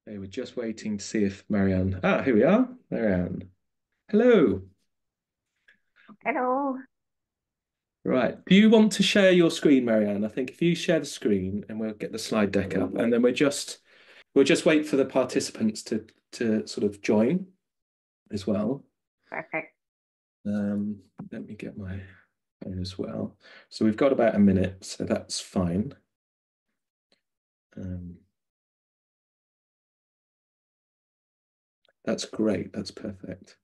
They were just waiting to see if Marianne. Ah, here we are. Marianne. Hello. Hello. Right. Do you want to share your screen, Marianne? I think if you share the screen and we'll get the slide deck up, and then we'll just wait for the participants to sort of join as well. Perfect. Let me get my phone as well. So we've got about a minute, so that's fine. Um, that's great. That's perfect.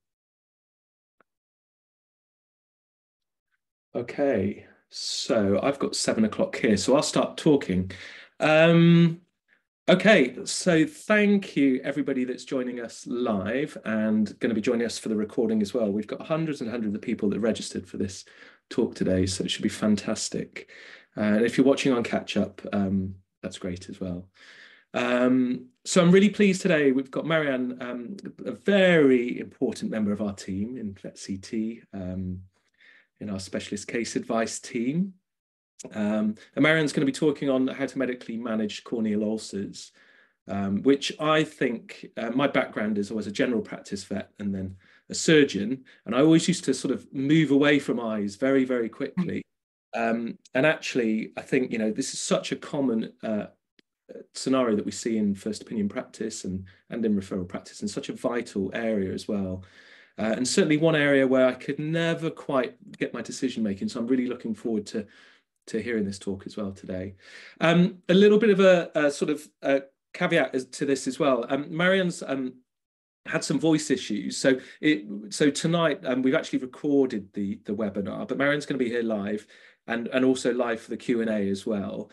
Okay, so I've got 7 o'clock here, so I'll start talking. Um, okay, so thank you everybody that's joining us live and going to be joining us for the recording as well. We've got hundreds and hundreds of people that registered for this talk today, so it should be fantastic. And if you're watching on catch up, that's great as well. So I'm really pleased today. We've got Marian, a very important member of our team in VET.CT. In our specialist case advice team. And Marian's going to be talking on how to medically manage corneal ulcers, which I think my background is I was a general practice vet and then a surgeon. And I always used to sort of move away from eyes very, very quickly. And actually, I think, this is such a common scenario that we see in first opinion practice and in referral practice, and such a vital area as well. And certainly one area where I could never quite get my decision making. So I'm really looking forward to hearing this talk as well today. A little bit of a sort of caveat to this as well. Marian's had some voice issues. So tonight we've actually recorded the webinar, but Marian's going to be here live and also live for the Q&A as well,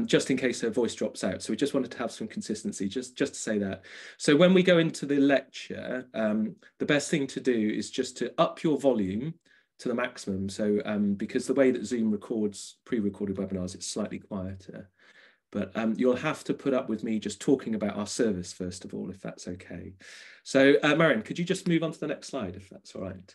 just in case her voice drops out. So we just wanted to have some consistency, just to say that. So when we go into the lecture, the best thing to do is just to up your volume to the maximum. So because the way that Zoom records pre-recorded webinars, it's slightly quieter. But you'll have to put up with me just talking about our service, first of all, if that's okay. So Marian, could you just move on to the next slide, if that's all right?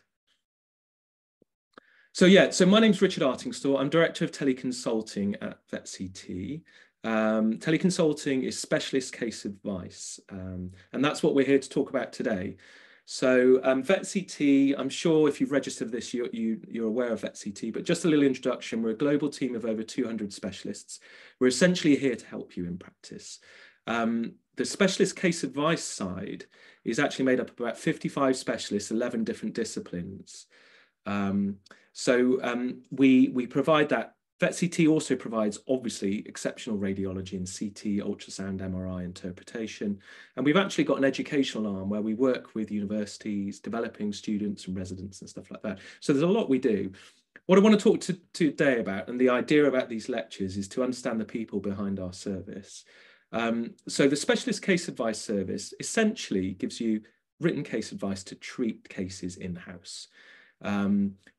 So yeah, so my name's Richard Artingstall. I'm Director of Teleconsulting at VET.CT. Teleconsulting is specialist case advice, and that's what we're here to talk about today. So VET.CT, I'm sure if you've registered this, you're aware of VET.CT, but just a little introduction. We're a global team of over 200 specialists. We're essentially here to help you in practice. The specialist case advice side is actually made up of about 55 specialists, 11 different disciplines. We provide that. VET.CT also provides, obviously, exceptional radiology in CT, ultrasound, MRI interpretation. And we've actually got an educational arm where we work with universities, developing students and residents and stuff like that. So there's a lot we do. What I want to talk to today about, and the idea about these lectures, is to understand the people behind our service. So the specialist case advice service essentially gives you written case advice to treat cases in-house.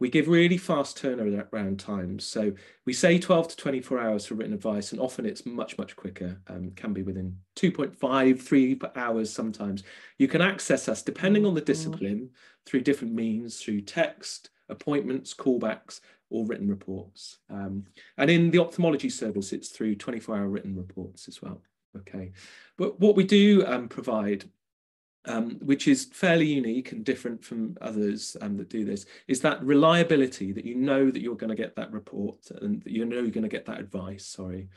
We give really fast turnaround times. So we say 12 to 24 hours for written advice, and often it's much, much quicker, can be within 2.5, 3 hours sometimes. You can access us, depending on the discipline, through different means, through text, appointments, callbacks, or written reports. And in the ophthalmology service, it's through 24-hour written reports as well. Okay, but what we do provide, which is fairly unique and different from others that do this, is that reliability, that you know that you're going to get that report and that you know you're going to get that advice, sorry.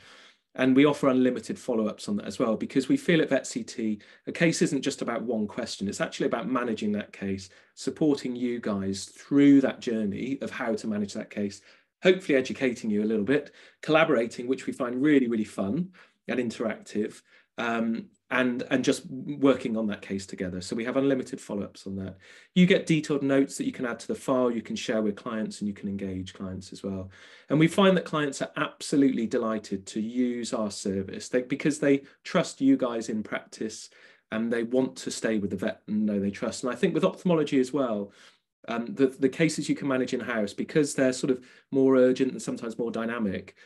And we offer unlimited follow-ups on that as well, because we feel at VET.CT, a case isn't just about one question. It's actually about managing that case, supporting you guys through that journey of how to manage that case, hopefully educating you a little bit, collaborating, which we find really, really fun and interactive, and just working on that case together. So we have unlimited follow-ups on that. You get detailed notes that you can add to the file, you can share with clients, and you can engage clients as well. And we find that clients are absolutely delighted to use our service because they trust you guys in practice and they want to stay with the vet and know they trust. And I think with ophthalmology as well, the cases you can manage in-house, because they're sort of more urgent and sometimes more dynamic,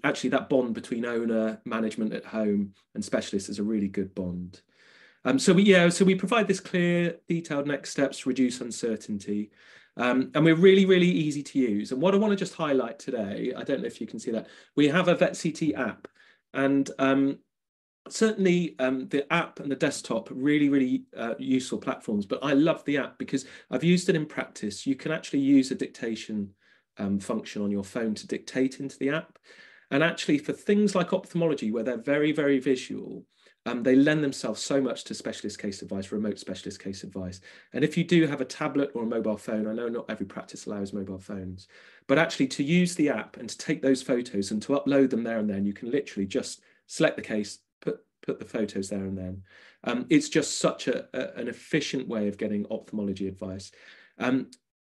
actually that bond between owner, management at home and specialists is a really good bond. So we provide this clear, detailed next steps to reduce uncertainty. And we're really, really easy to use. And what I want to just highlight today, I don't know if you can see that, we have a VET.CT app. And certainly the app and the desktop are really useful platforms, but I love the app because I've used it in practice. You can actually use a dictation function on your phone to dictate into the app. And actually for things like ophthalmology, where they're very visual, they lend themselves so much to specialist case advice, remote specialist case advice. And if you do have a tablet or a mobile phone, I know not every practice allows mobile phones, but actually to use the app and to take those photos and to upload them there and then, you can literally just select the case, put the photos there and then. It's just such an efficient way of getting ophthalmology advice.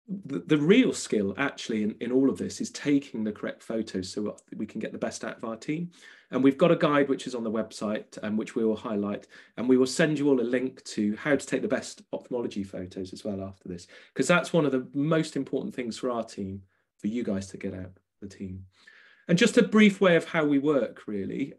The real skill actually in all of this is taking the correct photos so we can get the best out of our team. And we've got a guide which is on the website, which we will highlight, and we will send you all a link to how to take the best ophthalmology photos as well after this, because that's one of the most important things for our team, for you guys to get out of the team. And just a brief way of how we work, really.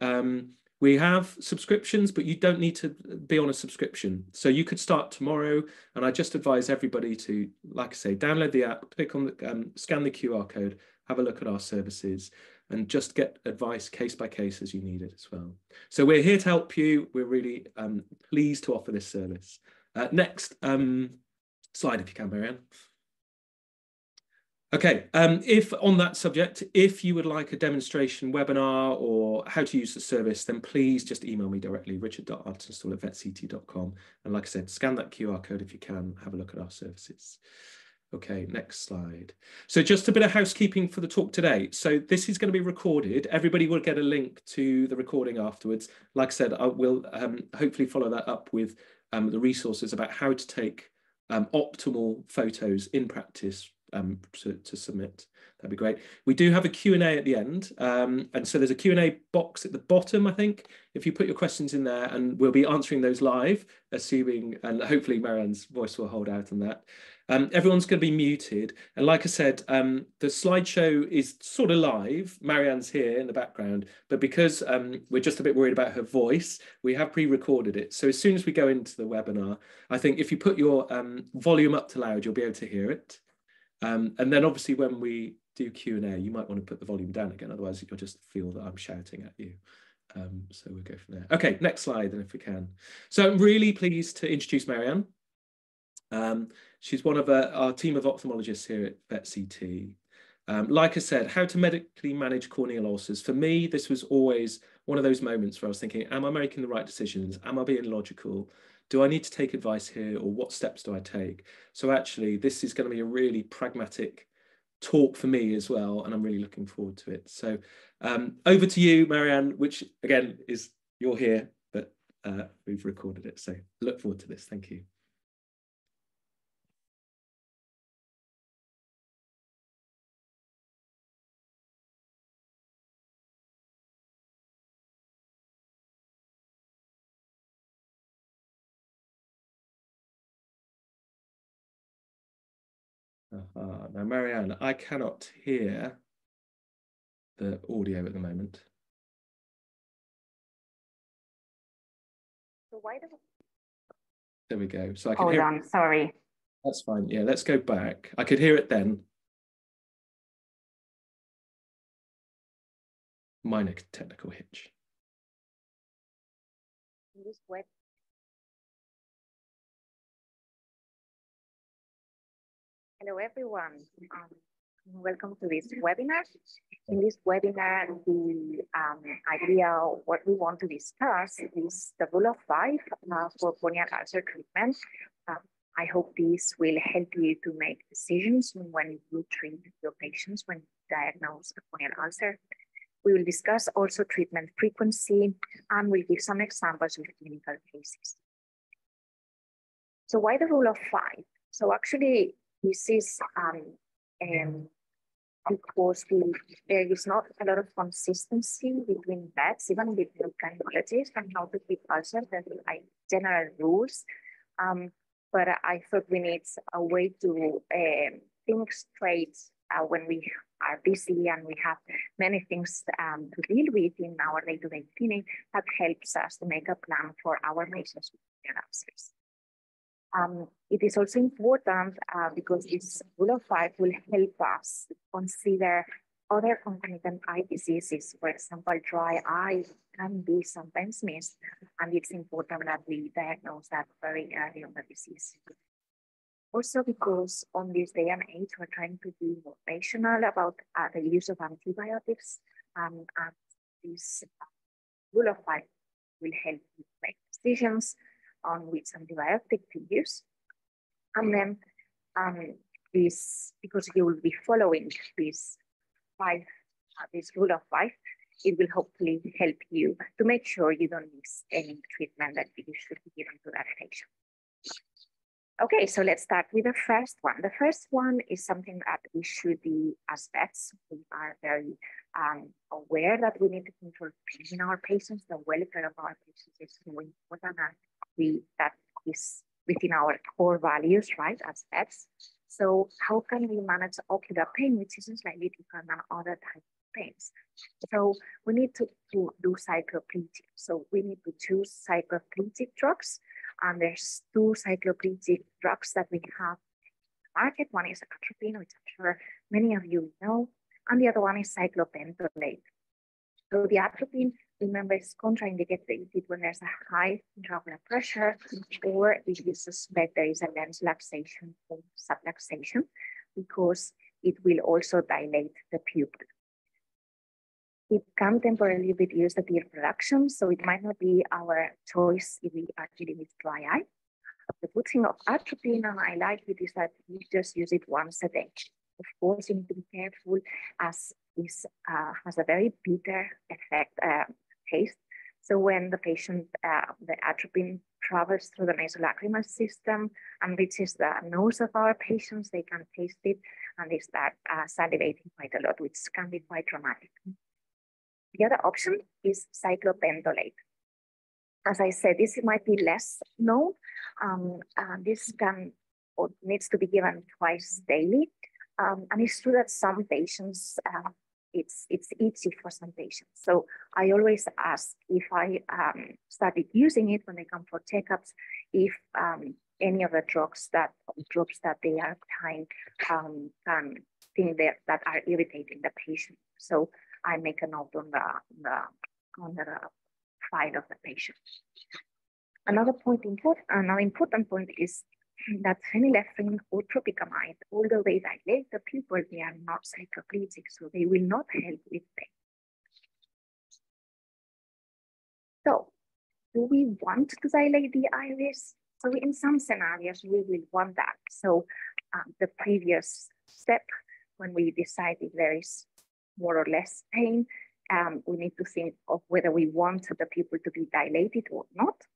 We have subscriptions, but you don't need to be on a subscription. So you could start tomorrow, and I just advise everybody to, like I say, download the app, click on the, scan the QR code, have a look at our services, and just get advice case by case as you need it as well. So we're here to help you. We're really pleased to offer this service. Next slide, if you can, Marian. Okay, if on that subject, if you would like a demonstration webinar or how to use the service, then please just email me directly, richard.artenstall@VET.CT.com. And like I said, scan that QR code if you can, have a look at our services. Okay, next slide. So just a bit of housekeeping for the talk today. So this is going to be recorded. Everybody will get a link to the recording afterwards. Like I said, I will hopefully follow that up with the resources about how to take optimal photos in practice to submit. That'd be great. We do have a Q&A at the end. And so there's a Q&A box at the bottom, I think, if you put your questions in there, and we'll be answering those live, assuming, and hopefully Marian's voice will hold out on that. Everyone's going to be muted. And like I said, the slideshow is sort of live. Marian's here in the background, but because we're just a bit worried about her voice, we have pre-recorded it. So as soon as we go into the webinar, I think if you put your volume up to loud, you'll be able to hear it. And then obviously when we do Q&A, you might want to put the volume down again, otherwise you'll just feel that I'm shouting at you. So we'll go from there. Okay, next slide, then, if we can. So I'm really pleased to introduce Marian. She's one of our team of ophthalmologists here at VET.CT. Like I said, how to medically manage corneal ulcers. For me, this was always one of those moments where I was thinking, am I making the right decisions? Am I being logical? Do I need to take advice here, or what steps do I take? So actually, this is going to be a really pragmatic talk for me as well, and I'm really looking forward to it. So over to you, Marian, which again is, you're here, but we've recorded it. So look forward to this. Thank you. Now, Marian, I cannot hear the audio at the moment. So why do... There we go. So I can Hold on, sorry. That's fine. Yeah, let's go back. I could hear it then. Minor technical hitch. This web. Hello, everyone. Welcome to this webinar. In this webinar, the idea of what we want to discuss is the rule of 5 for corneal ulcer treatment. I hope this will help you to make decisions when you treat your patients when you diagnose a corneal ulcer. We will discuss also treatment frequency, and we'll give some examples with clinical cases. So why the rule of 5? So actually, this is because there is not a lot of consistency between vets, even between ophthalmologists, on how to treat ulcers. There are like general rules, but I thought we need a way to think straight when we are busy and we have many things to deal with in our day-to-day clinic. That helps us to make a plan for our patients with corneal ulcers. It is also important because this rule of 5 will help us consider Other concomitant eye diseases, for example, dry eye can be sometimes missed, and it's important that we diagnose that very early on the disease. Also, because on this day and age, we're trying to be more rational about the use of antibiotics, and this rule of 5 will help you make decisions on which antibiotic to use. And then this, because you will be following this rule of 5, it will hopefully help you to make sure you don't miss any treatment that you should be given to that patient. Okay, so let's start with the first one. The first one is something that we should be, as vets, we are very aware that we need to control pain in our patients. The welfare of our patients is so important, and that is within our core values, right, as vets. So how can we manage ocular pain, which is slightly different than other types of pains? So we need to do cycloplegic. So we need to choose cycloplegic drugs. And there's 2 cycloplegic drugs that we have in the market. One is atropine, which I'm sure many of you know, and the other one is cyclopentolate. So the atropine, remember, is contraindicated when there's a high intraocular pressure, or if you suspect there is a lens luxation or subluxation, because it will also dilate the pupil. It can temporarily reduce the tear production, so it might not be our choice if we are dealing with dry eye. The good thing of atropine, and I like it, is that you just use it once a day. Of course, you need to be careful, as this has a very bitter effect, taste. So when the patient, the atropine travels through the nasolacrimal system and reaches the nose of our patients, they can taste it and they start salivating quite a lot, which can be quite traumatic. The other option is cyclopentolate. As I said, this might be less known. This can or needs to be given twice daily. And it's true that some patients, it's easy for some patients. So I always ask, if I started using it when they come for checkups, if any of the drugs that they are applying can think that are irritating the patient. So I make a note on the file of the patient. Another important point is that phenylephrine or tropicamide, although they dilate the pupil, they are not cycloplegic, so they will not help with pain. So, do we want to dilate the iris? So in some scenarios, we will want that. So the previous step, when we decide if there is more or less pain, we need to think of whether we want the pupil to be dilated or not.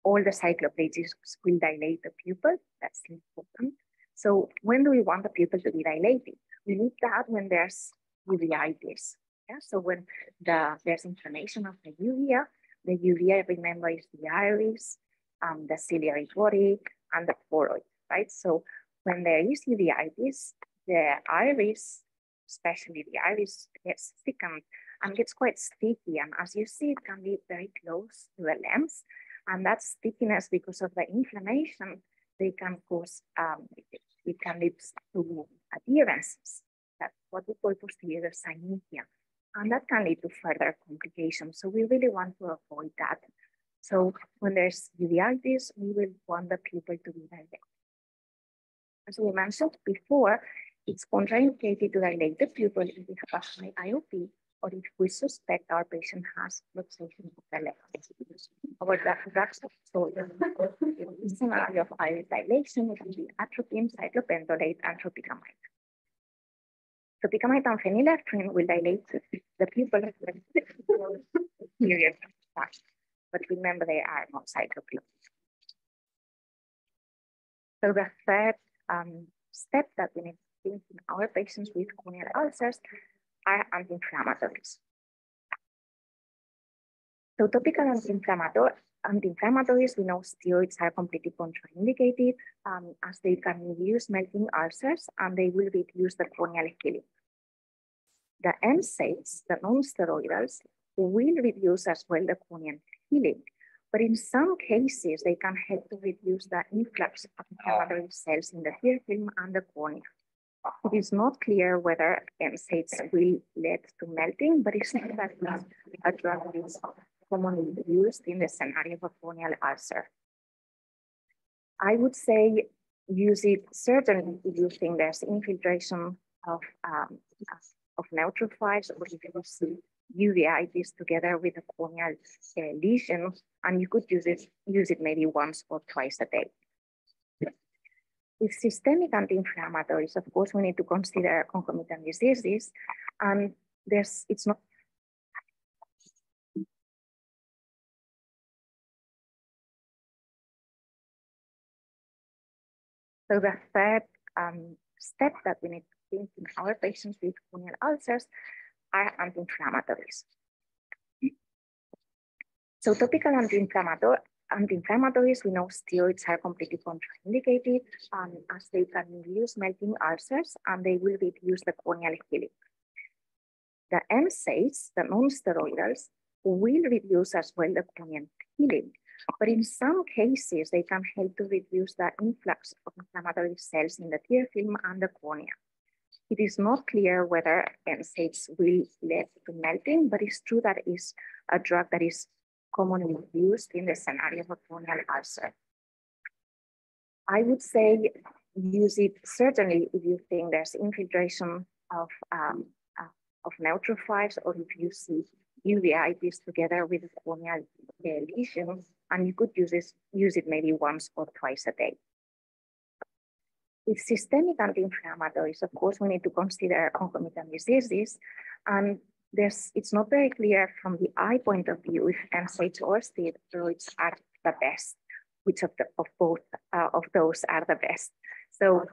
All the cycloplegics will dilate the pupil. That's important. So when do we want the pupil to be dilated? We need that when there's uveitis. Yeah? So when there's inflammation of the uvea, remember, is the iris, the ciliary body, and the choroid, right? So when there is uveitis, the iris, especially the iris, gets thickened and gets quite sticky. And as you see, it can be very close to the lens. And that stickiness, because of the inflammation, they can cause, it can lead to adherences. That's what we call posterior synetia. And that can lead to further complications. So we really want to avoid that. So when there's uveitis, we will want the pupil to be dilated. As we mentioned before, it's contraindicated to dilate the pupil if we have a high IOP, or if we suspect our patient has luxation of the lens. Our drugs, so in this scenario of iris dilation, it will be atropine, cyclopentolate, and tropicamide. Tropicamide and phenylephrine will dilate the pupil period of time. But remember, they are not cycloplegic. So the third step that we need to think in our patients with corneal ulcers are anti-inflammatories. So topical anti-inflammatories, we know steroids are completely contraindicated as they can reduce melting ulcers and they will reduce the corneal healing. The NSAIDs, the non-steroidals, will reduce as well the corneal healing, but in some cases, they can help to reduce the influx of inflammatory cells in the tear film and the cornea. It is not clear whether NSAIDs will lead to melting, but it's not that a drug is commonly used in the scenario of a corneal ulcer. I would say use it certainly if you think there's infiltration of neutrophils, or if you see uveitis together with a corneal lesion, and you could use it maybe once or twice a day. With systemic anti-inflammatories, of course, we need to consider concomitant diseases, and it's not. So the third step that we need to think in our patients with corneal ulcers are anti-inflammatories. So topical anti-inflammatories, we know steroids are completely contraindicated as they can induce melting ulcers and they will reduce the corneal healing. The NSAIDs, the non-steroidals, will reduce as well the corneal healing, but in some cases, they can help to reduce the influx of inflammatory cells in the tear film and the cornea. It is not clear whether NSAIDs will lead to melting, but it's true that it's a drug that is commonly used in the scenario of a corneal ulcer. I would say use it certainly if you think there's infiltration of neutrophils, or if you see uveitis together with a corneal lesion, and you could use it maybe once or twice a day. With systemic anti-inflammatories, of course, we need to consider concomitant diseases, and it's not very clear from the eye point of view if NSAIDs or steroids are the best, which of both of those are the best. So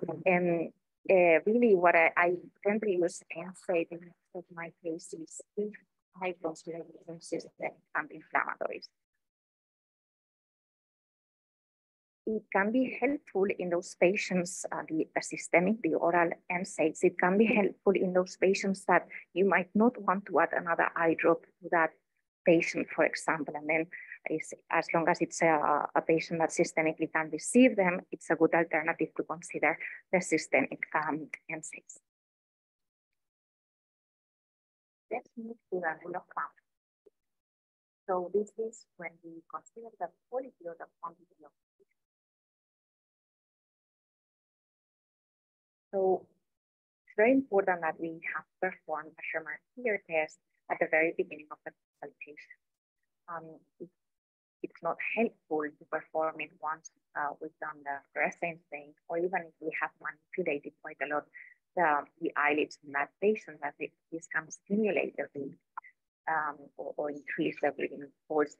really what I tend to use NSAID in my case is if I consider using systemic anti-inflammatories. It can be helpful in those patients, the oral NSAIDs, it can be helpful in those patients that you might not want to add another eye drop to that patient, for example, and then as long as it's a patient that systemically can receive them, it's a good alternative to consider the systemic NSAIDs. Let's move to the rule of thumb. So this is when we consider the quality or the quantity of. So it's very important that we have performed a Schirmer tear test at the very beginning of the consultation. It's not helpful to perform it once we've done the fluorescein stain, or even if we have manipulated quite a lot the eyelids in that patient, that this can stimulate the bleed or increase the bleeding force.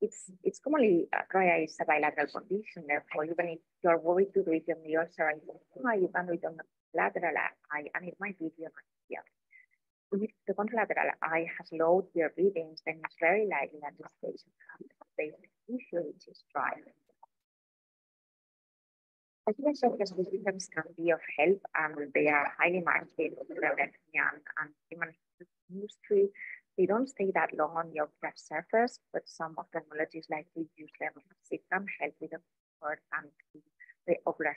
It's commonly dry eye is a bilateral condition, therefore even if you're worried to do it on the ulcer eye, you can do it on the lateral eye, and it might be the here. If the contralateral eye has low tear readings, then it's very likely that this patient has a basic issue, which is dry. Ocular surface systems can be of help, and they are highly marketed in the veterinary and human industry. They don't stay that long on the ocular surface, but some ophthalmologists like to use them as it can help with the comfort and the ocular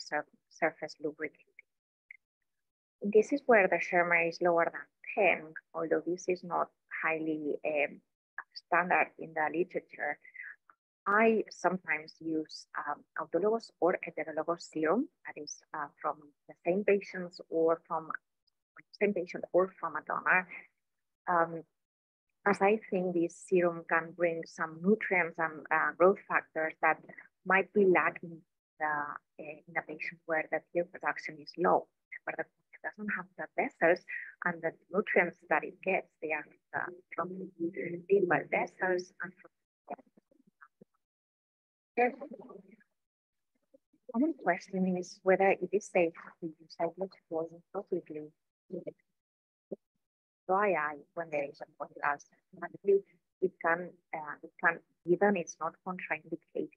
surface lubricated. In cases where the Schirmer is lower than 10, although this is not highly standard in the literature, I sometimes use autologous or heterologous serum, that is from the same patients or from a donor. As I think this serum can bring some nutrients and growth factors that might be lacking in a patient where the tear production is low, where the cornea doesn't have the vessels, and the nutrients that it gets, they are from the liver vessels and from one question is whether it is safe to use cyclosporine topically in dry eye when there is a corneal ulcer. It can, even it's not contraindicated,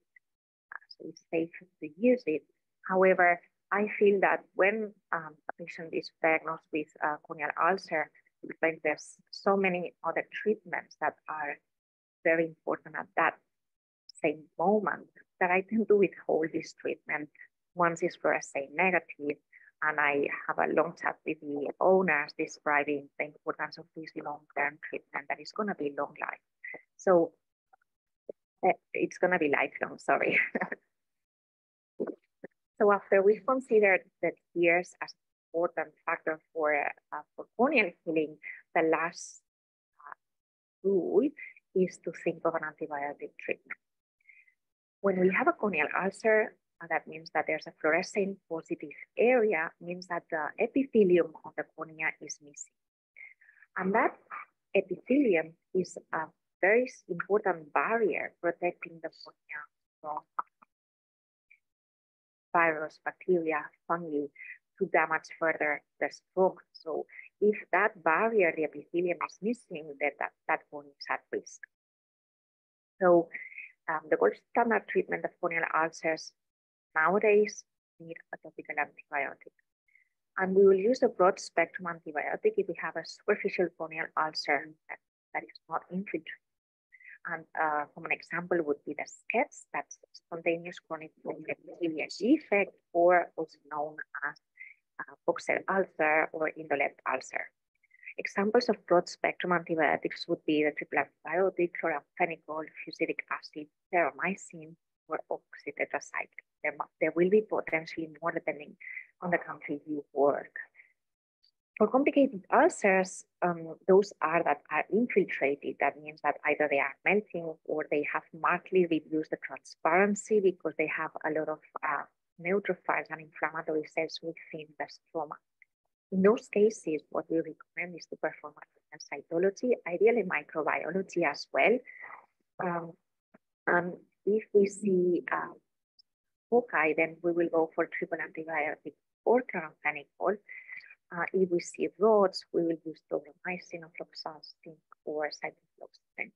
so it's safe to use it. However, I feel that when a patient is diagnosed with a corneal ulcer, like there's so many other treatments that are very important at that same moment that I tend to withhold this treatment once it's fluorescein negative, and I have a long chat with the owners describing the importance of this long-term treatment that is going to be long life. So it's going to be lifelong, sorry. So after we've considered the tears as an important factor for corneal healing, the last rule is to think of an antibiotic treatment. When we have a corneal ulcer, that means that there's a fluorescein positive area, means that the epithelium of the cornea is missing. And that epithelium is a very important barrier protecting the cornea from virus, bacteria, fungi to damage further the stroma. So if that barrier, the epithelium is missing, then that cornea is at risk. So the gold standard treatment of corneal ulcers nowadays need a topical antibiotic. And we will use a broad spectrum antibiotic if we have a superficial corneal ulcer that is not infiltrated. And an example would be the SCETS, that's spontaneous chronic epithelial defect, or also known as Boxer ulcer or indolent ulcer. Examples of broad spectrum antibiotics would be the triple antibiotic, chloramphenicol, fusidic acid, terramycin, or oxytetracycline. There will be potentially more depending on the country you work. For complicated ulcers, those that are infiltrated, that means that either they are melting or they have markedly reduced the transparency because they have a lot of neutrophils and inflammatory cells within the stroma. In those cases, what we recommend is to perform a cytology, ideally microbiology as well. And if we see foci, then we will go for triple antibiotic or chloramphenicol. If we see rods, we will use tolomycin, ofloxacin, or cyclofloxacin.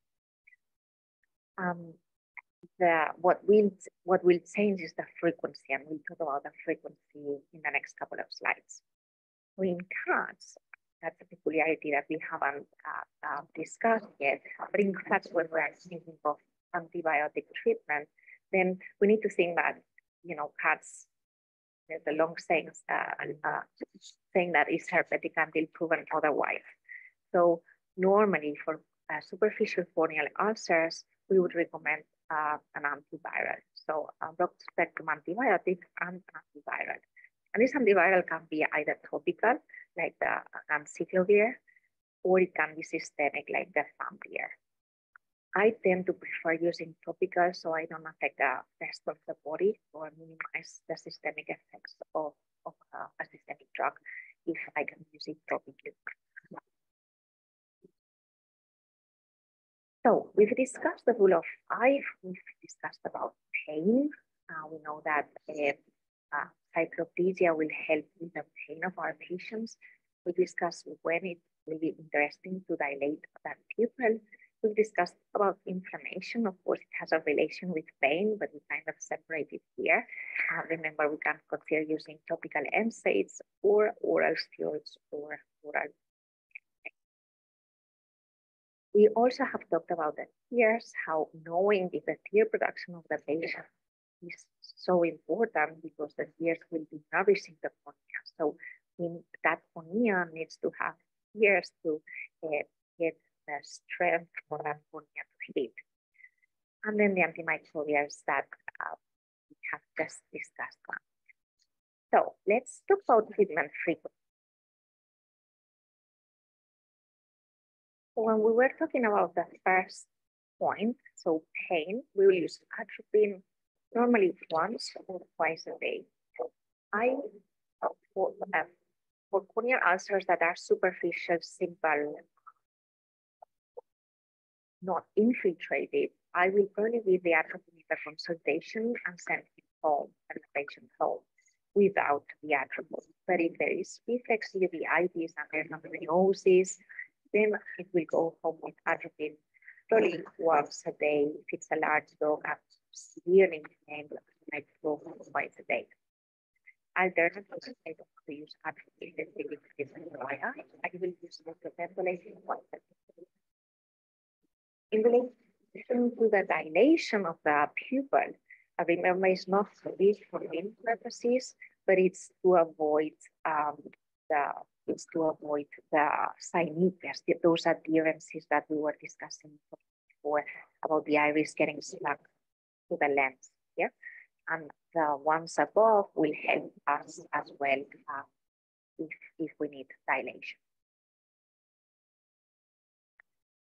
What will change is the frequency, and we'll talk about the frequency in the next couple of slides. In cats, that's a peculiarity that we haven't discussed yet, but in cats, when we're thinking of antibiotic treatment, then we need to think that, cats, the long saying that is herpetic until proven otherwise. So normally for superficial corneal ulcers, we would recommend an antiviral. So a broad spectrum antibiotic and antiviral. And this antiviral can be either topical, like the anciclovir, or it can be systemic, like the Familiarize. I tend to prefer using topical so I don't affect the rest of the body or minimize the systemic effects of a systemic drug if I can use it topically. So we've discussed the rule of 5, we've discussed about pain. We know that cycloplegia will help with the pain of our patients. We discussed when it will be interesting to dilate that pupil. We've discussed about inflammation. Of course, it has a relation with pain, but we kind of separate it here. Remember, we can consider using topical NSAIDs or oral steroids or oral. We also have talked about the tears, how knowing if the tear production of the patient is so important because the tears will be nourishing the cornea. So that cornea needs to have tears to get the strength for that cornea to heal. And then the antimicrobials that we have just discussed. So let's talk about treatment frequency. So when we were talking about the first point, so pain, we will use atropine normally once or twice a day. For corneal ulcers that are superficial, simple, not infiltrated, I will probably give the atropine in the consultation and send him home, and the patient home, without the atropine. But if there is reflex uveitis and there's no venosis, then it will go home with atropine probably once a day. If it's a large dog, severely inflamed, it might go twice a day. Alternatively, I don't want to use atropine. I will use microventillation once a day. In relation to the dilation of the pupil, remember it's not for lymph purposes. but it's to avoid the synechias, those adherences that we were discussing before about the iris getting stuck to the lens. Yeah, and the ones above will help us as well if we need dilation.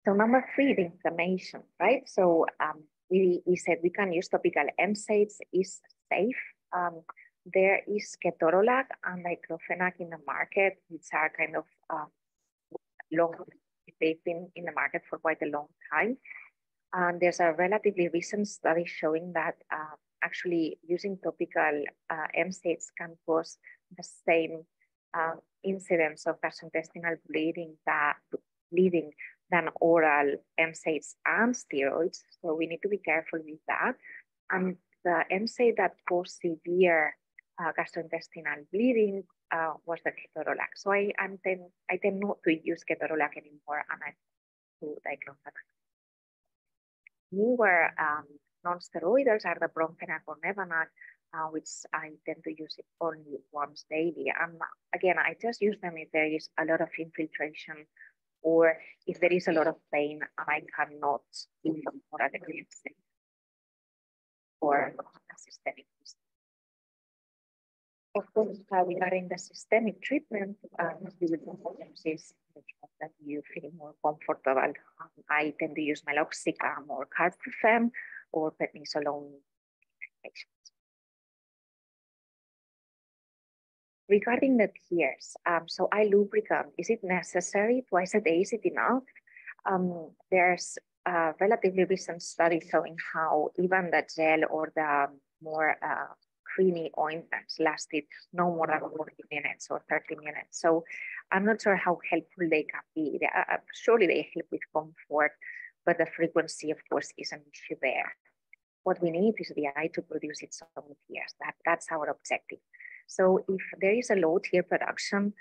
So number 3, the inflammation, right? So we said we can use topical NSAIDs, is safe. There is ketorolac and diclofenac in the market, which are kind of long, they've been in the market for quite a long time. And there's a relatively recent study showing that actually using topical NSAIDs can cause the same incidence of gastrointestinal bleeding than oral NSAIDs and steroids. So we need to be careful with that. And the NSAID that caused severe gastrointestinal bleeding was the ketorolac. So I tend not to use ketorolac anymore, and I do diclofenac. Newer non-steroidals are the bromfenac or nevanac, which I tend to use it only once daily. And again, I just use them if there is a lot of infiltration or if there is a lot of pain and I cannot give them more adequate or systemic. Of course, regarding the systemic treatment, you will use that you feel more comfortable. I tend to use meloxicam or carfentanil or prednisolone patients. Regarding the tears, so eye lubricant, is it necessary twice a day? Is it enough? There's a relatively recent study showing how even the gel or the more creamy ointments lasted no more than 40 minutes or 30 minutes. So I'm not sure how helpful they can be. Surely they help with comfort, but the frequency, of course, is an issue there. What we need is the eye to produce its own tears. That's our objective. So if there is a low tear production,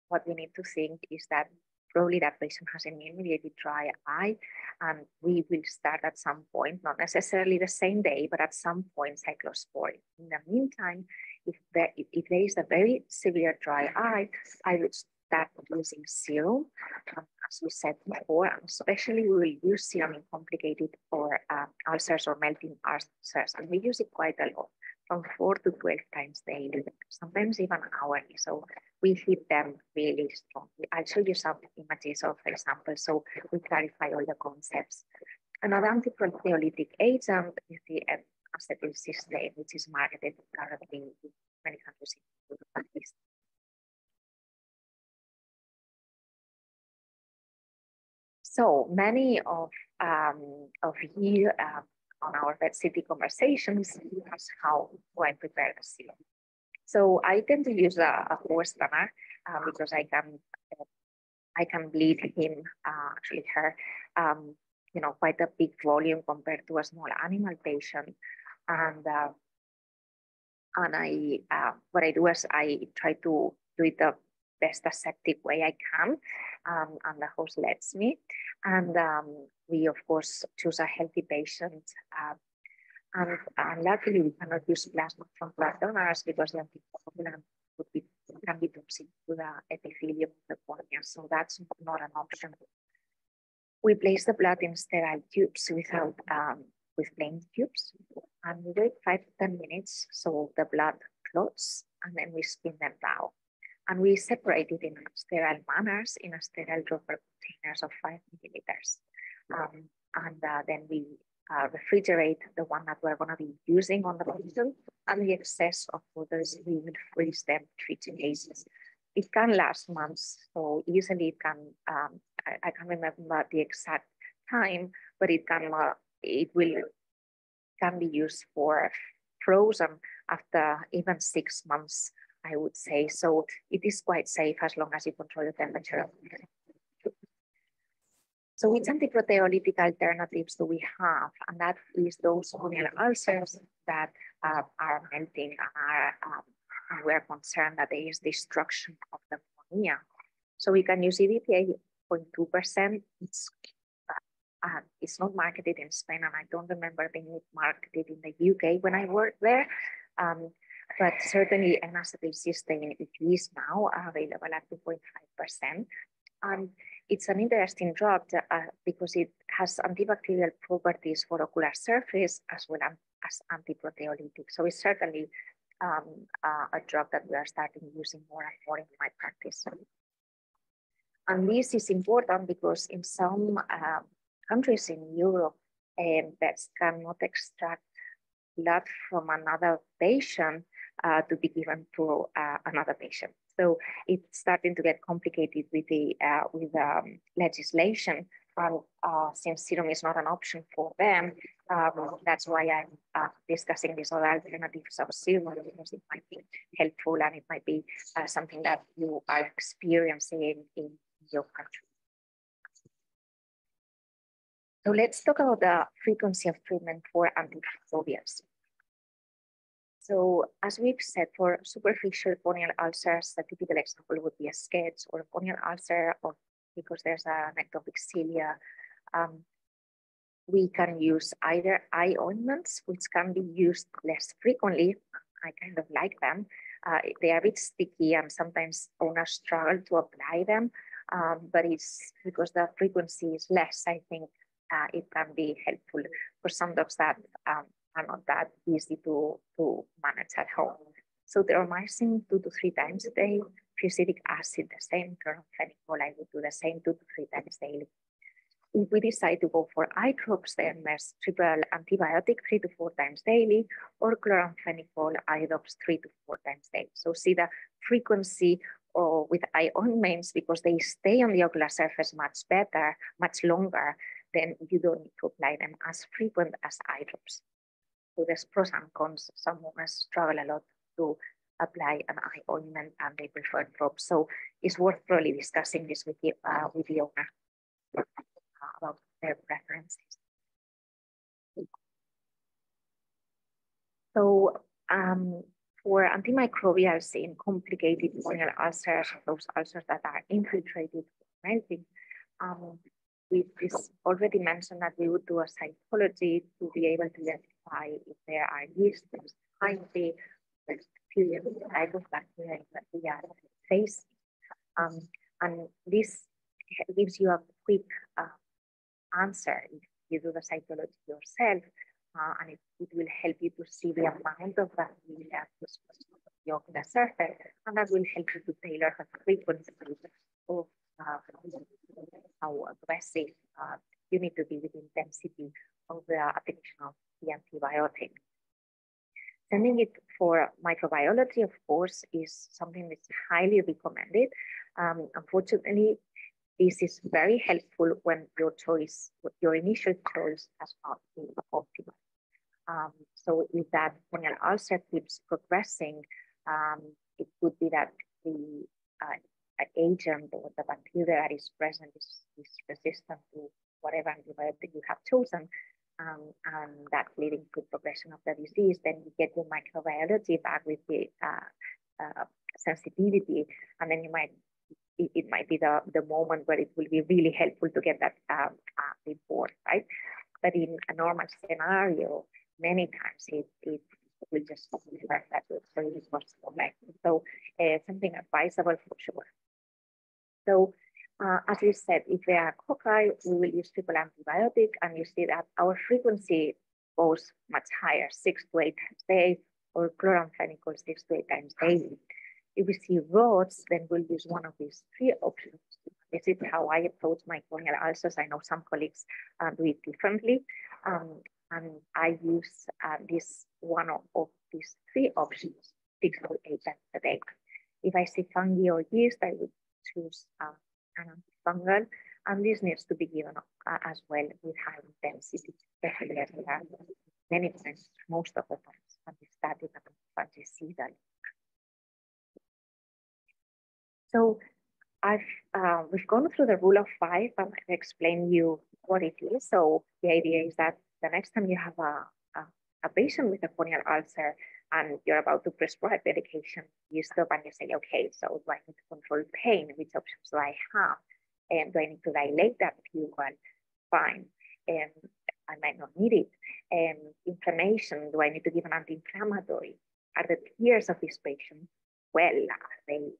what we need to think is that probably that patient has an immediately dry eye, and we will start at some point, not necessarily the same day, but at some point cyclosporin. In the meantime, if there is a very severe dry eye, I would start using serum, as we said before, and especially we will use serum in complicated or ulcers or melting ulcers, and we use it quite a lot, from 4 to 12 times daily, sometimes even hourly. So we hit them really strongly. I'll show you some images of examples so we clarify all the concepts. Another antiproteolytic agent is the acetylcysteine, which is marketed currently in many countries in the East. So many of you on our VET.CT conversations is how do I prepare the serum. So I tend to use a horse runner because I can bleed him, actually her, quite a big volume compared to a small animal patient. And what I do is I try to do it the best aseptic way I can, and the host lets me. And we, of course, choose a healthy patient. And luckily, we cannot use plasma from blood donors because the anticoagulant can be toxic to the epithelium of the cornea. So that's not an option. We place the blood in sterile tubes with plain tubes, and we wait 5 to 10 minutes so the blood clots, and then we spin them down. And we separate it in sterile manners in a sterile dropper containers of 5 milliliters. Then we refrigerate the one that we're going to be using on the patient, and the excess of others, we will freeze them 3 days. It can last months, so easily it can, I can't remember the exact time, but it can be used for frozen after even 6 months, I would say. So it is quite safe as long as you control the temperature. So which antiproteolytic alternatives do we have? And that is those corneal ulcers that are melting and we're concerned that there is destruction of the cornea. So we can use EDTA 0.2%. It's not marketed in Spain, and I don't remember being marketed in the UK when I worked there. But certainly N-acetylcysteine, it is now available at 2.5%. And it's an interesting drug because it has antibacterial properties for ocular surface as well as antiproteolytic. So it's certainly a drug that we are starting using more and more in my practice. And this is important because in some countries in Europe, vets cannot extract blood from another patient to be given to another patient. So it's starting to get complicated with the legislation, and since serum is not an option for them, that's why I'm discussing these other alternatives of serum, because it might be helpful and it might be something that you are experiencing in your country. So let's talk about the frequency of treatment for antimicrobials. So as we've said, for superficial corneal ulcers, the typical example would be a sketch or a corneal ulcer, or because there's an ectopic cilia. We can use either eye ointments, which can be used less frequently. I kind of like them. They are a bit sticky and sometimes owners struggle to apply them, but it's because the frequency is less, I think it can be helpful for some dogs that are not that easy to manage at home. So deromycin 2 to 3 times a day, fusidic acid the same, chloramphenicol I would do the same 2 to 3 times daily. If we decide to go for eye drops, then there's triple antibiotic 3 to 4 times daily, or chloramphenicol eye drops 3 to 4 times daily. So see the frequency with eye ointments, because they stay on the ocular surface much better, much longer, then you don't need to apply them as frequent as eye drops. So there's pros and cons. Some owners struggle a lot to apply an eye ointment and they prefer drops. So it's worth really discussing this with the owner about their preferences. So for antimicrobials in complicated corneal ulcers, those ulcers that are infiltrated with melting, we already mentioned that we would do a cytology to be able to identify if there are yeast, the type of bacteria that we are facing. And this gives you a quick answer if you do the cytology yourself, and it will help you to see the amount of bacteria on the ocular surface, and that will help you to tailor the frequency of how aggressive you need to be with the intensity of the application of the antibiotic. Sending it for microbiology, of course, is something that's highly recommended. Unfortunately, this is very helpful when your initial choice has not been optimal. So if that corneal ulcer keeps progressing, it could be that the agent or the bacteria that is present is resistant to whatever antibiotic you have chosen, and that's leading to progression of the disease. Then you get your microbiology back with the sensitivity, and then it might be the moment where it will be really helpful to get that report, right? But in a normal scenario, many times it will just work that way. So it is possible. So something advisable for sure. So as we said, if they are cocci, we will use triple antibiotic, and you see that our frequency goes much higher, 6 to 8 times a day, or chloramphenicol 6 to 8 times daily. If we see rods, then we'll use one of these 3 options. This is how I approach my corneal ulcers. I know some colleagues do it differently. And I use this one of these 3 options, 6 to 8 times a day. If I see fungi or yeast, I would choose an antifungal, and this needs to be given as well with high intensity, especially as we have many times, most of the times, antistatic and fungicidal. So we've gone through the rule of 5, and I've explained you what it is. So the idea is that the next time you have a patient with a corneal ulcer and you're about to prescribe medication, you stop and you say, okay, so do I need to control pain? Which options do I have? And do I need to dilate that pupil? Fine. I might not need it. Inflammation, do I need to give an anti-inflammatory? are the tears of this patient well? Are they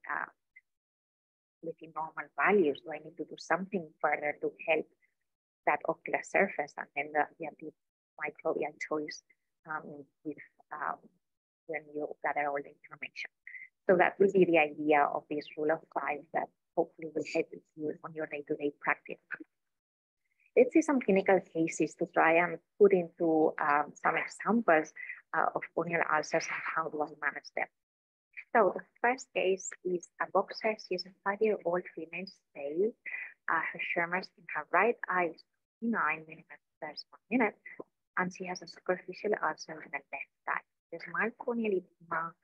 within normal values? Do I need to do something further to help that ocular surface? And then the antimicrobial choice with when you gather all the information. So that will be the idea of this rule of 5 that hopefully will help you on your day-to-day practice. Let's see some clinical cases to try and put into some examples of corneal ulcers and how do I manage them. So the first case is a boxer. She's a 5-year-old female male. Her Schirmer's in her right eye is 9 millimeters per minute, and she has a superficial ulcer in the left eye. There's mild corneal edema,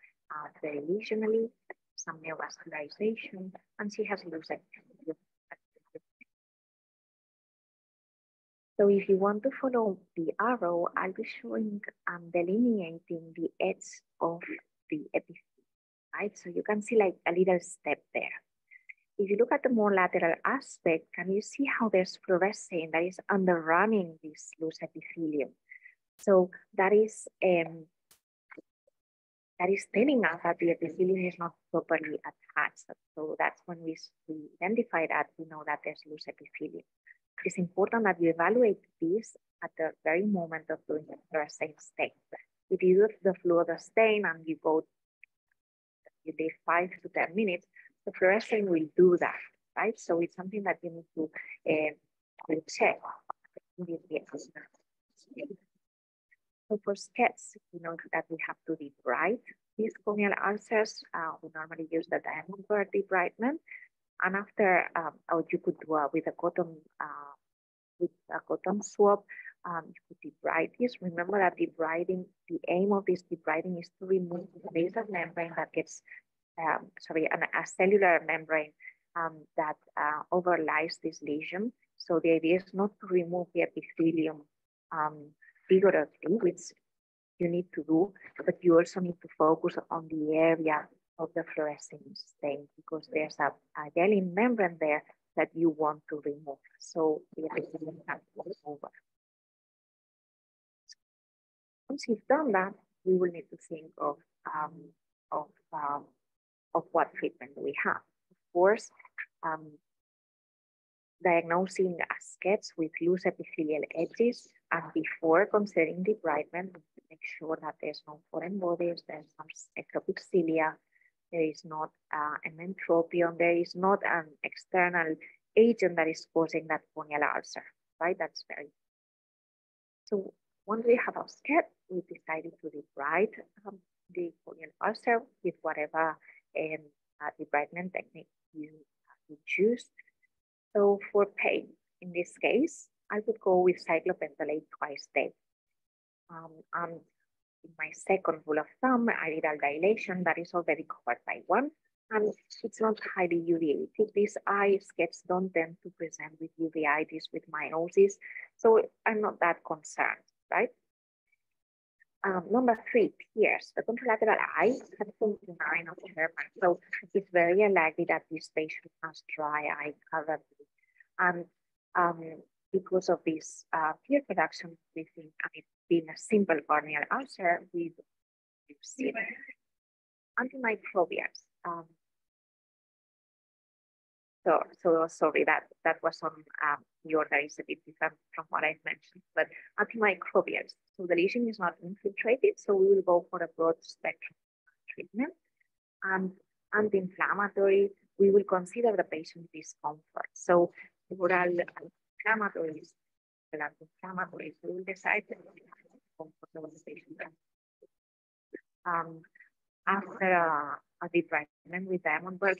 very lesionally, some neovascularization, and she has lucid. So if you want to follow the arrow, I'll be showing delineating the edge of the epithelium, right? So you can see like a little step there. If you look at the more lateral aspect, can you see how there's fluorescein that is underrunning this loose epithelium? So that is telling us that the epithelium is not properly attached. So that's when we identify that, we know that there's loose epithelium. It's important that you evaluate this at the very moment of doing the fluorescein stain. If you do the fluorescein stain and you take 5 to 10 minutes, the fluorescein will do that, right? So it's something that you need to check. So for sketch, we know that we have to debride these corneal ulcers. We normally use the diamond burr debridement. And after, or you could do with a cotton swab, you could debride this. Remember that debriding, the aim of this debriding is to remove the basal membrane that gets, a cellular membrane that overlies this lesion. So the idea is not to remove the epithelium vigorously, which you need to do, but you also need to focus on the area of the fluorescein stain because there's a gelling membrane there that you want to remove. So the epithelium can go over. Once you've done that, we will need to think of what treatment we have. Of course, diagnosing a sketch with loose epithelial edges, and before considering debridement, make sure that there's no foreign bodies, there's some ectopic cilia, there is not an entropion, there is not an external agent that is causing that corneal ulcer, right? That's very. So once we have our sketch, we decided to debride the corneal ulcer with whatever debridement technique you choose. So for pain, in this case, I would go with cyclopentolate twice daily. And in my second rule of thumb, iridal dilation, that is already covered by 1. And it's not highly uveitic. These eye sketches don't tend to present with uveitis, with miosis. So I'm not that concerned, right? Number 3, tears. The contralateral eye has 29 of Sherman. So it's very unlikely that this patient has dry eye currently. And because of this tear production, we think, being a simple corneal ulcer, we've seen antimicrobials. So sorry, that was on the order is a bit different from what I've mentioned, but antimicrobials. So the lesion is not infiltrated, so we will go for a broad spectrum treatment. And anti-inflammatory, we will consider the patient's discomfort. So oral anti-inflammatories, we will decide the comfort of the patient. After a debridement with diamond burr,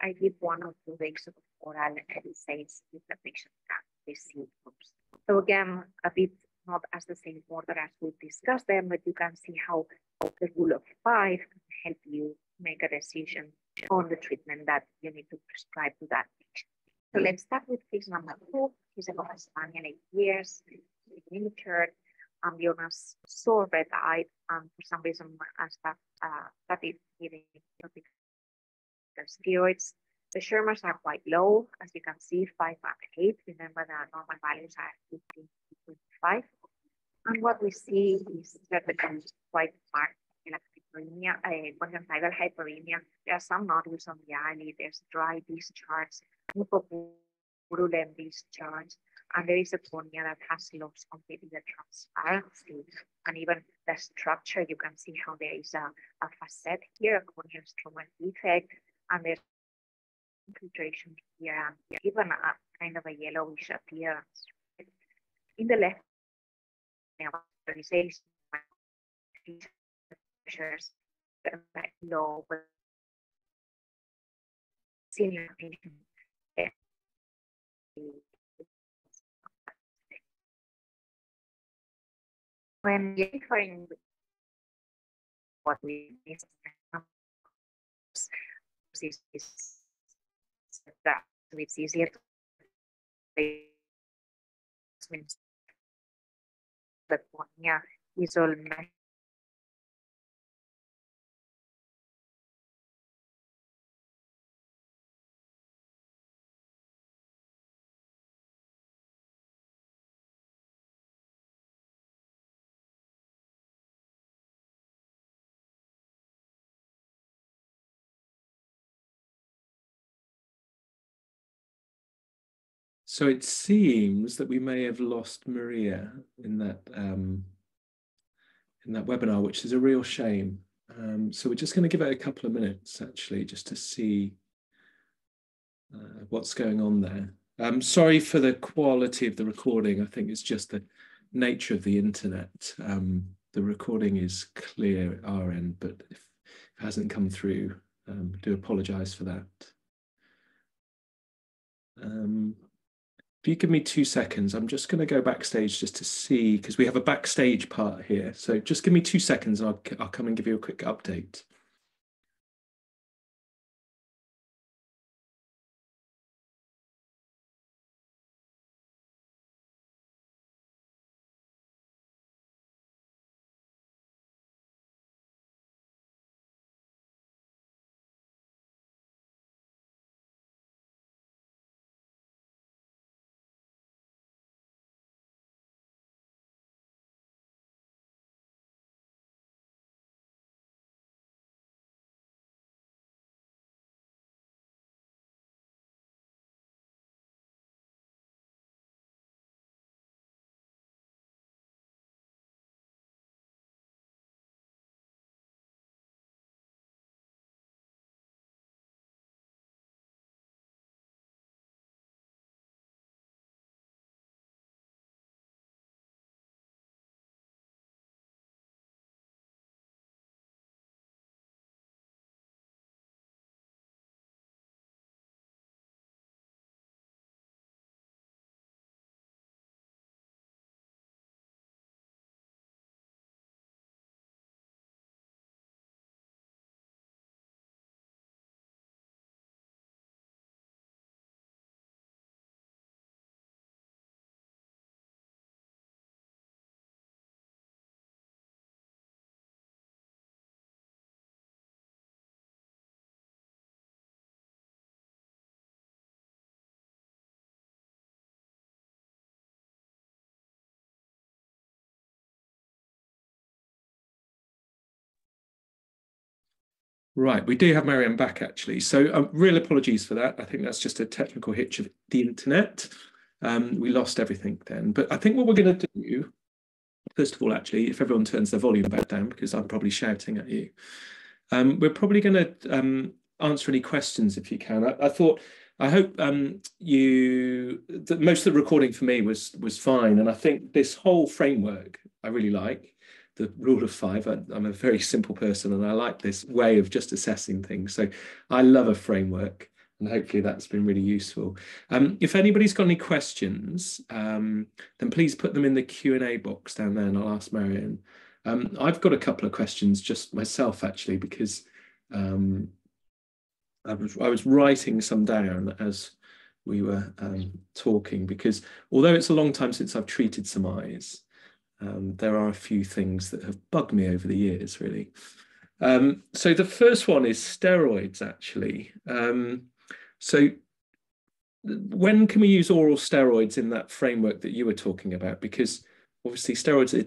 I give 1 or 2 weeks of oral NSAIDs with the patient can receive. So again, a bit not as the same order as we discussed them, but you can see how the rule of 5 can help you make a decision on the treatment that you need to prescribe to that patient. So let's start with case number 2. He's about a spaniel, 8 years, miniature, the owner's sore red-eyed, and for some reason, started giving topical steroids. The Schirmers are quite low, as you can see, 5 and 8. Remember that normal values are 15 to 25. And what we see is that the quite marked hyperemia, conjunctival hyperemia. There are some nodules on the eyelid, there's dry discharge, mucopurulent discharge, and there is a cornea that has lost completely the transparency. And even the structure, you can see how there is a facet here, a corneal stroma defect, and there's infiltration here, and even a kind of a yellowish appearance. In the left, visualization features low senior patient. When referring what we miss is that it's easier to the cornea is all So it seems that we may have lost Maria in that webinar, which is a real shame. So we're just going to give it a couple of minutes, actually, just to see what's going on there. Sorry for the quality of the recording. I think it's just the nature of the internet. The recording is clear at our end, but if it hasn't come through, do apologise for that. If you give me 2 seconds, I'm just going to go backstage just to see, because we have a backstage part here. So just give me 2 seconds and I'll come and give you a quick update. Right, we do have Marian back, actually. So real apologies for that. I think that's just a technical hitch of the internet. We lost everything then. But I think what we're going to do, first of all, actually, if everyone turns their volume back down, because I'm probably shouting at you, we're probably going to answer any questions if you can. I hope most of the recording for me was fine. And I think this whole framework I really like. The rule of 5. I'm a very simple person and I like this way of just assessing things. So I love a framework and hopefully that's been really useful. If anybody's got any questions, then please put them in the Q&A box down there and I'll ask Marian. I've got a couple of questions just myself, actually, because I was writing some down as we were talking, because although it's a long time since I've treated some eyes, there are a few things that have bugged me over the years, really. So the first one is steroids, actually. So when can we use oral steroids in that framework that you were talking about? Because obviously steroids are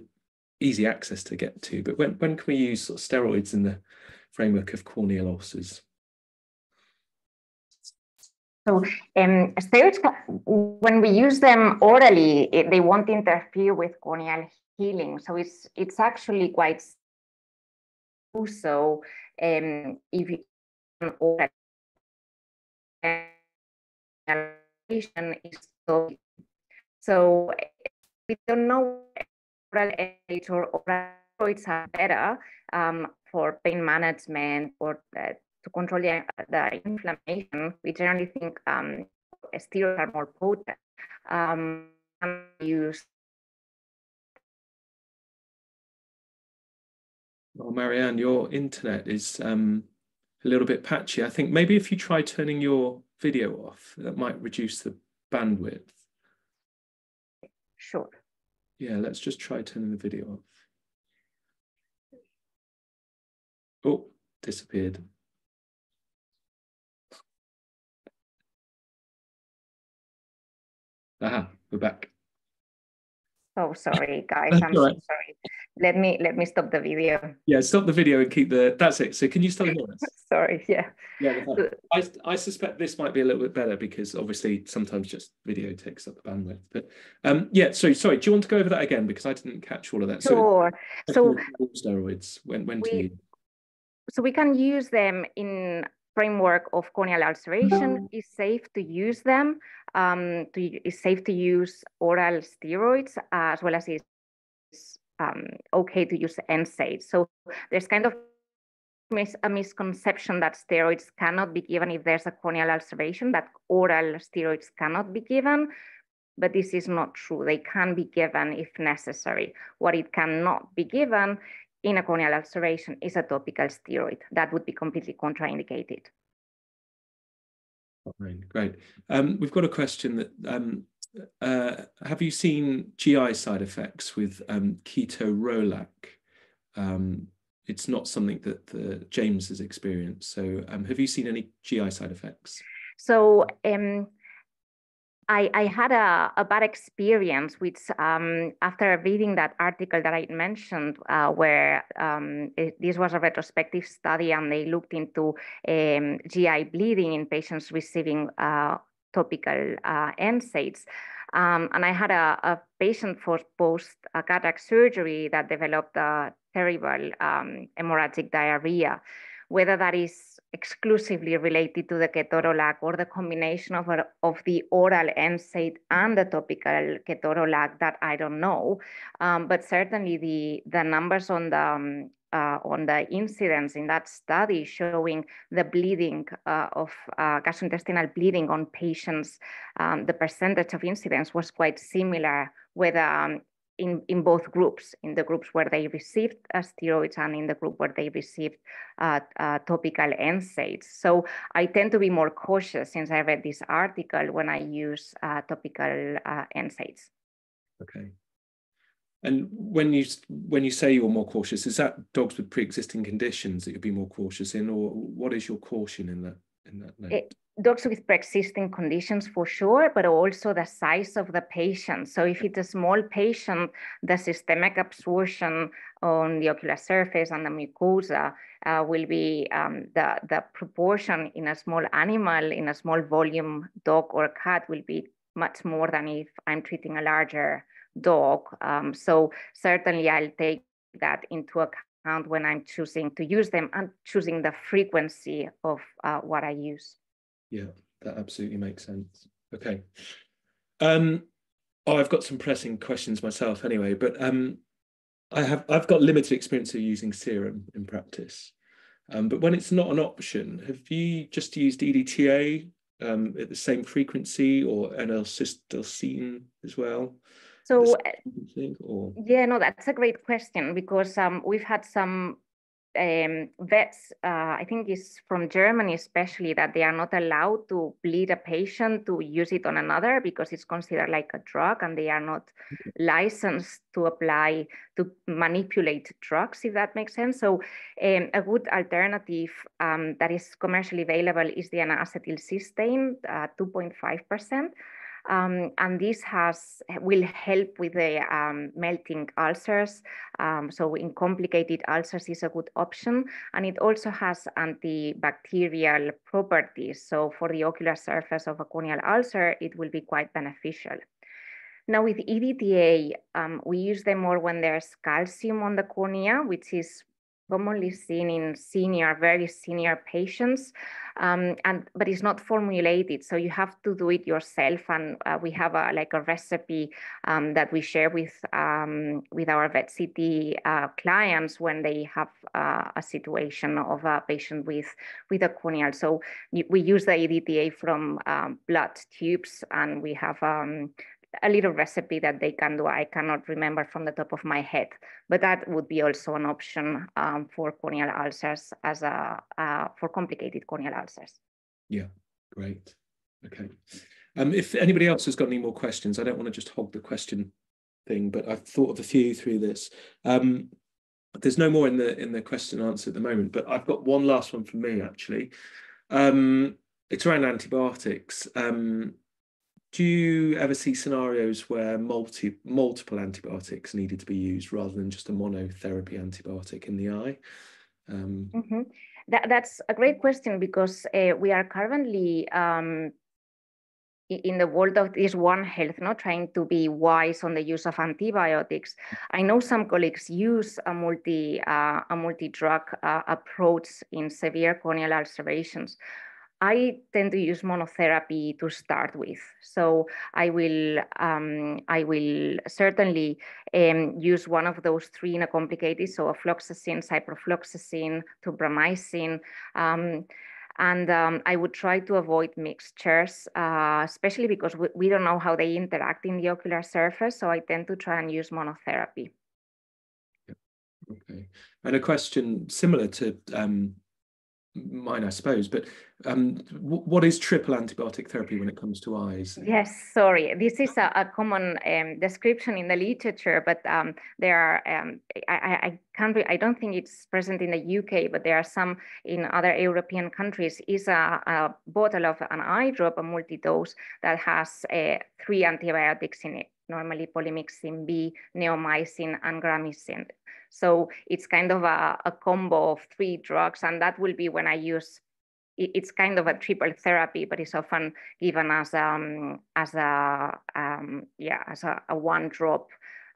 easy access to get to, but when can we use sort of steroids in the framework of corneal ulcers? So steroids, when we use them orally, they won't interfere with corneal healing. So it's actually quite so if you oral is so we don't know oral or oral steroids are better for pain management or to control the inflammation. We generally think steroids are more potent. Use. Oh, Marianne, your internet is a little bit patchy. I think maybe if you try turning your video off, that might reduce the bandwidth. Sure. Yeah, let's just try turning the video off. Oh, disappeared. Aha, we're back. Oh, sorry, guys. I'm so sorry. Let me stop the video. Yeah, stop the video and keep the. That's it. So can you still hear us? Sorry. Yeah. Yeah. I suspect this might be a little bit better because obviously sometimes just video takes up the bandwidth. But yeah. Sorry. Do you want to go over that again because I didn't catch all of that? Sure. So steroids. When to use? So we can use them in framework of corneal ulceration. It's safe to use them. It's safe to use oral steroids as well as it's okay to use NSAIDs. So there's kind of a misconception that steroids cannot be given if there's a corneal ulceration, that oral steroids cannot be given. But this is not true. They can be given if necessary. What it cannot be given in a corneal ulceration is a topical steroid. That would be completely contraindicated. Fine, great. We've got a question that have you seen GI side effects with ketorolac? It's not something that James has experienced. So have you seen any GI side effects? So I had a bad experience with after reading that article that I mentioned, where this was a retrospective study and they looked into GI bleeding in patients receiving topical NSAIDs. And I had a patient for post-cataract surgery that developed a terrible hemorrhagic diarrhea. Whether that is exclusively related to the ketorolac or the combination of the oral NSAID and the topical ketorolac, that I don't know. But certainly the numbers on the incidence in that study showing the bleeding of gastrointestinal bleeding on patients, the percentage of incidence was quite similar with in both groups, in the groups where they received steroids and in the group where they received topical NSAIDs. So I tend to be more cautious since I read this article when I use topical NSAIDs. Okay. And when you say you're more cautious, is that dogs with pre-existing conditions that you'd be more cautious in, or what is your caution in that note? Dogs with pre-existing conditions for sure, but also the size of the patient. So if it's a small patient, the systemic absorption on the ocular surface and the mucosa will be the proportion in a small animal, in a small volume dog or cat will be much more than if I'm treating a larger dog. So certainly I'll take that into account when I'm choosing to use them and choosing the frequency of what I use. Yeah, that absolutely makes sense. Okay. I've got some pressing questions myself anyway, but I've got limited experience of using serum in practice. But when it's not an option, have you just used EDTA at the same frequency or N-acetylcysteine as well? So yeah, no, that's a great question because we've had some vets, I think it's from Germany especially, that they are not allowed to bleed a patient to use it on another because it's considered like a drug and they are not licensed to apply, to manipulate drugs, if that makes sense. So a good alternative that is commercially available is the N-acetylcysteine, 2.5%. And this will help with the melting ulcers. So in complicated ulcers is a good option. And it also has antibacterial properties. So for the ocular surface of a corneal ulcer, it will be quite beneficial. Now with EDTA, we use them more when there's calcium on the cornea, which is commonly seen in very senior patients, but it's not formulated, so you have to do it yourself. And we have a recipe that we share with our VET.CT clients when they have a situation of a patient with a corneal. So we use the EDTA from blood tubes, and we have a little recipe that they can do. I cannot remember from the top of my head, but that would be also an option for corneal ulcers for complicated corneal ulcers. Yeah, great. Okay. If anybody else has got any more questions, I don't want to just hog the question thing, but I've thought of a few through this. There's no more in the question and answer at the moment, but I've got one last one from me actually. It's around antibiotics. Do you ever see scenarios where multiple antibiotics needed to be used rather than just a monotherapy antibiotic in the eye? That's a great question, because we are currently in the world of this One Health, trying to be wise on the use of antibiotics. I know some colleagues use a multi-drug approach in severe corneal ulcerations. I tend to use monotherapy to start with. So I will certainly use one of those three in a complicated, so afloxacin, ciprofloxacin, tobramycin, and I would try to avoid mixtures, especially because we don't know how they interact in the ocular surface. So I tend to try and use monotherapy. Okay. And a question similar to mine, I suppose, but what is triple antibiotic therapy when it comes to eyes? Yes, sorry. This is a common description in the literature, but there are, I don't think it's present in the UK, but there are some in other European countries. Is a bottle of an eye drop, a multi-dose that has 3 antibiotics in it, normally polymyxin B, neomycin, and gramicin. So it's kind of a combo of 3 drugs, and that will be when I use. It's kind of a triple therapy, but it's often given as a one drop,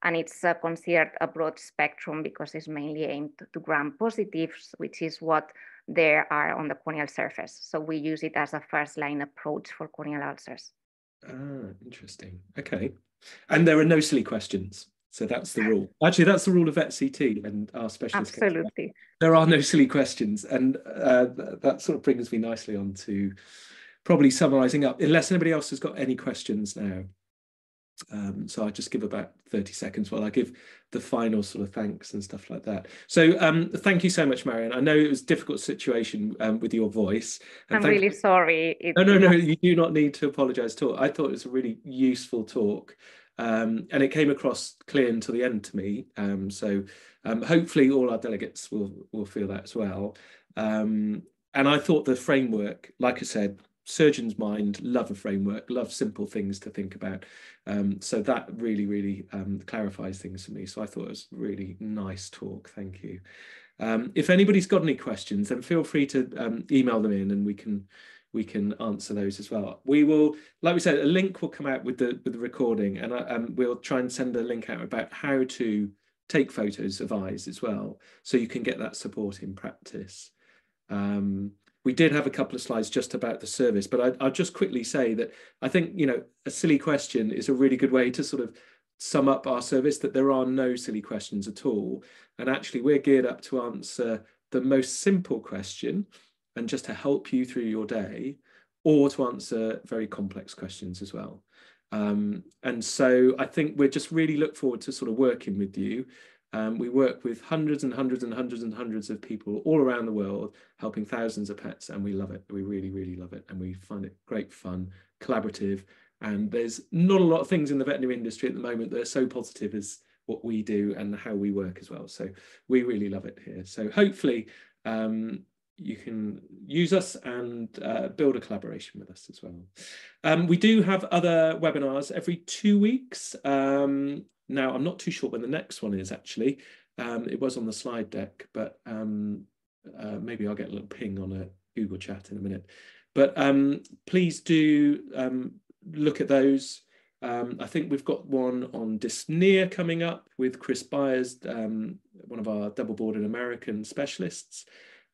and it's considered a broad spectrum because it's mainly aimed to gram positives, which is what there are on the corneal surface. So we use it as a first line approach for corneal ulcers. Ah, interesting. Okay, and there are no silly questions. So that's the rule. Actually, that's the rule of VET.CT and our specialist. Absolutely. There are no silly questions. And that sort of brings me nicely on to probably summarising up, unless anybody else has got any questions now. So I'll just give about 30 seconds while I give the final sort of thanks and stuff like that. So thank you so much, Marian. I know it was a difficult situation with your voice. And I'm really sorry. No, you do not need to apologise at all. I thought it was a really useful talk. And it came across clear until the end to me. So hopefully all our delegates will feel that as well. And I thought the framework, like I said, surgeon's mind, love a framework, love simple things to think about. So that really, really clarifies things for me. So I thought it was a really nice talk. Thank you. If anybody's got any questions, then feel free to email them in and we can answer those as well. We will, like we said, a link will come out with the recording, and we'll try and send a link out about how to take photos of eyes as well, so you can get that support in practice. We did have a couple of slides just about the service, but I'll just quickly say that I think, a silly question is a really good way to sort of sum up our service, that there are no silly questions at all. And actually we're geared up to answer the most simple question and just to help you through your day, or to answer very complex questions as well. And so I think we just really look forward to sort of working with you. We work with hundreds and hundreds and hundreds and hundreds of people all around the world, helping thousands of pets, and we love it. We really, really love it. And we find it great fun, collaborative. And there's not a lot of things in the veterinary industry at the moment that are so positive as what we do and how we work as well. So we really love it here. So hopefully, you can use us and build a collaboration with us as well. We do have other webinars every 2 weeks. Now, I'm not too sure when the next one is actually. It was on the slide deck, but maybe I'll get a little ping on a Google chat in a minute. But please do look at those. I think we've got one on dyspnea coming up with Chris Byers, one of our double-boarded American specialists,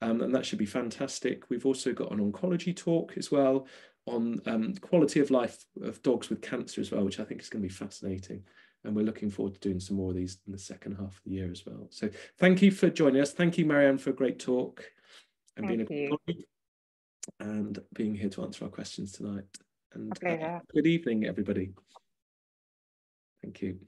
and that should be fantastic. We've also got an oncology talk as well on quality of life of dogs with cancer as well, which I think is going to be fascinating. And we're looking forward to doing some more of these in the second half of the year as well. So thank you for joining us. Thank you, Marianne, for a great talk and being a colleague and being here to answer our questions tonight. And a pleasure. Good evening, everybody. Thank you.